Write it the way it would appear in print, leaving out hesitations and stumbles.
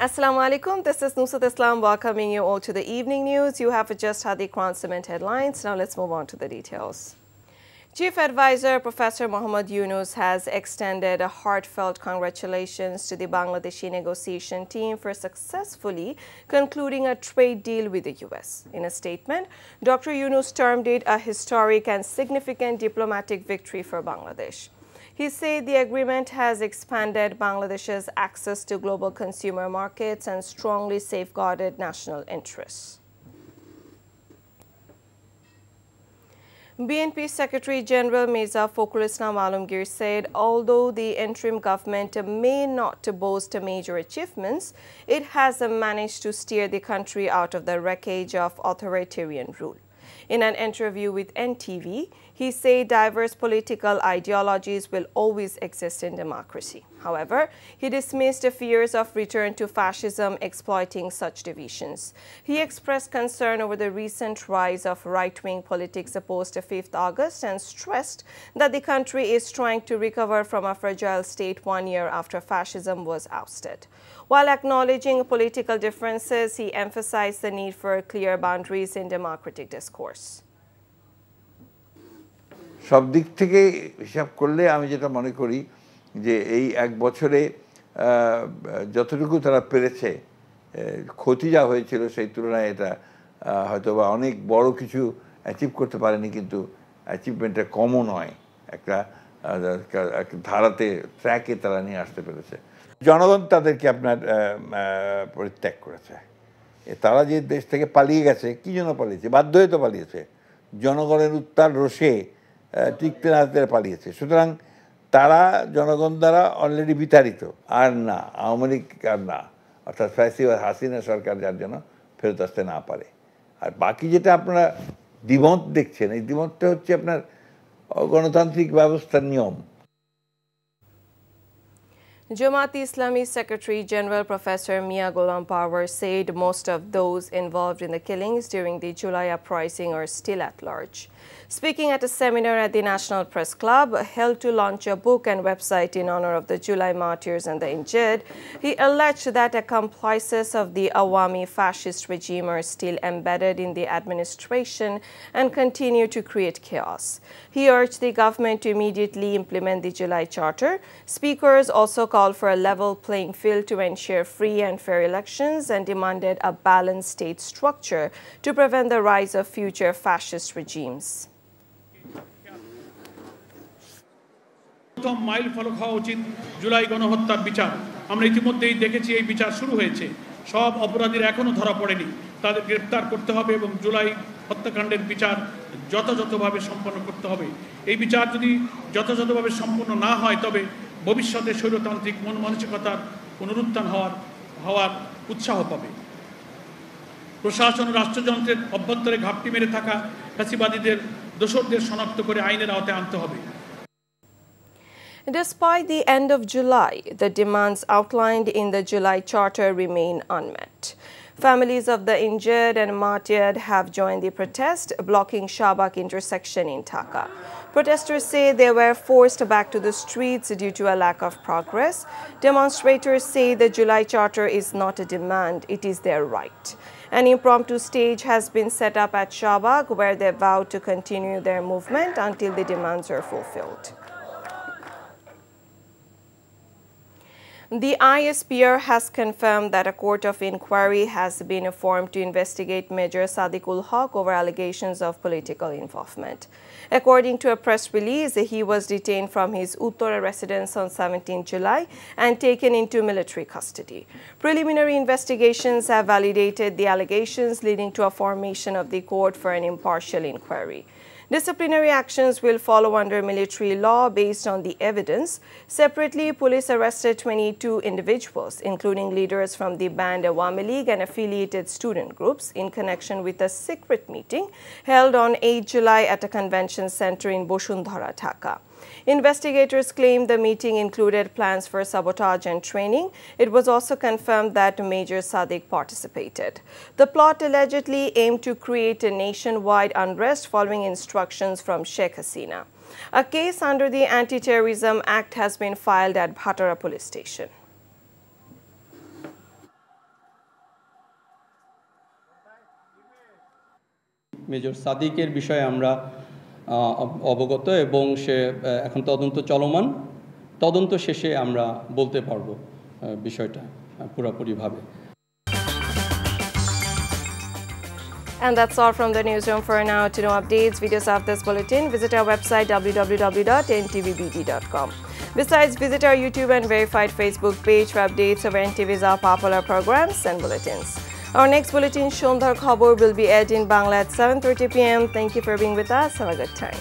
Assalamu alaikum. This is Nusrat Islam welcoming you all to the evening news. You have just had the Quran Cement headlines. Now let's move on to the details. Chief Advisor Professor Muhammad Yunus has extended a heartfelt congratulations to the Bangladeshi negotiation team for successfully concluding a trade deal with the U.S. In a statement, Dr. Yunus termed it a historic and significant diplomatic victory for Bangladesh. He said the agreement has expanded Bangladesh's access to global consumer markets and strongly safeguarded national interests. BNP Secretary General Mirza Fakhrul Islam Alamgir said although the interim government may not boast major achievements, it has managed to steer the country out of the wreckage of authoritarian rule. In an interview with NTV, he said diverse political ideologies will always exist in democracy. However, he dismissed fears of return to fascism exploiting such divisions. He expressed concern over the recent rise of right-wing politics post 5th August and stressed that the country is trying to recover from a fragile state 1 year after fascism was ousted. While acknowledging political differences, he emphasized the need for clear boundaries in democratic discourse. সব দিক থেকে হিসাব করলে আমি যেটা মনে করি যে এই এক বছরে যতটুকু তারা পেরেছে ক্ষতি যা হয়েছিল সেই তুলনায় এটা হয়তোবা অনেক বড় কিছু অ্যাচিভ করতে পারেনি কিন্তু অ্যাচিভমেন্টটা কমও নয় একটা ধারাতে ট্র্যাকে তারা নিয়ে আসতে পেরেছে জনগণ তাদেরকে আপনার পরিত্যাগ করেছে তারা যে দেশ থেকে পালিয়ে গেছে কি জন্য পালিয়েছে বাধ্য হয়ে তো পালিয়েছে জনগণের উত্তাল রোষে টিকতে না পালিয়েছে সুতরাং তারা জনগণ দ্বারা অলরেডি বিতাড়িত আর না আওয়ামী লীগ আর না অর্থাৎ ফ্যাসিবাদ হাসিনা সরকার যার জন্য ফেরত আসতে না পারে আর বাকি যেটা আপনারা দ্বিমত দেখছেন এই দ্বিমতটা হচ্ছে আপনার গণতান্ত্রিক ব্যবস্থার নিয়ম Jamaat Islami Secretary General Professor Mia Ghulam Parvar said most of those involved in the killings during the July uprising are still at large. Speaking at a seminar at the National Press Club held to launch a book and website in honor of the July martyrs and the injured, he alleged that accomplices of the Awami fascist regime are still embedded in the administration and continue to create chaos. He urged the government to immediately implement the July Charter. Speakers also called for a level playing field to ensure free and fair elections and demanded a balanced state structure to prevent the rise of future fascist regimes. প্রথম mile ফলক হওয়া উচিত জুলাই গণহত্যার বিচার আমরা ইতিমধ্যেই দেখেছি এই বিচার শুরু হয়েছে সব অপরাধীরা এখনো ধরা পড়েনি তাদের গ্রেফতার করতে হবে এবং জুলাই হত্যাকাণ্ডের বিচার যথাযথভাবে সম্পন্ন করতে হবে এই বিচার যদি যথাযথভাবে সম্পন্ন না হয় তবে ভবিষ্যতে স্বৈরতান্ত্রিক মন মানসিকতার পুনরুত্থান হওয়ার উৎসাহ পাবে প্রশাসন ও রাষ্ট্রযন্ত্রের অভ্যন্তরে ঘাপটি মেরে থাকা ফ্যাসিবাদীদের দোষরদের শনাক্ত করে আইনের আওতায় আনতে হবে Despite the end of July, the demands outlined in the July Charter remain unmet. Families of the injured and martyred have joined the protest, blocking Shahbag intersection in Dhaka. Protesters say they were forced back to the streets due to a lack of progress. Demonstrators say the July Charter is not a demand, it is their right. An impromptu stage has been set up at Shahbag where they vow to continue their movement until the demands are fulfilled. The ISPR has confirmed that a court of inquiry has been formed to investigate Major Sadiqul Haq over allegations of political involvement. According to a press release, he was detained from his Uttara residence on 17 July and taken into military custody. Preliminary investigations have validated the allegations, leading to a formation of the court for an impartial inquiry. Disciplinary actions will follow under military law based on the evidence. Separately, police arrested 22 individuals, including leaders from the banned Awami League and affiliated student groups, in connection with a secret meeting held on 8 July at a convention center in Boshundhara, Dhaka. Investigators claim the meeting included plans for sabotage and training. It was also confirmed that Major Sadiq participated. The plot allegedly aimed to create a nationwide unrest following instructions from Sheikh Hasina. A case under the Anti-Terrorism Act has been filed at Bhatara Police Station. Major সাদিকের বিষয়ে আমরা অবগত এবং সে এখন তদন্ত চলমান। তদন্ত শেষে আমরা বলতে পারবো বিষয়টা পুরোপুরিভাবে। And that's all from the newsroom for now. To know updates, videos of this bulletin, visit our website www.ntvbd.com. Besides, visit our YouTube and verified Facebook page for updates of NTV's our popular programs and bulletins. Our next bulletin, Shondhar Khabor, will be aired in Bangla at 7:30 p.m. Thank you for being with us. Have a good time.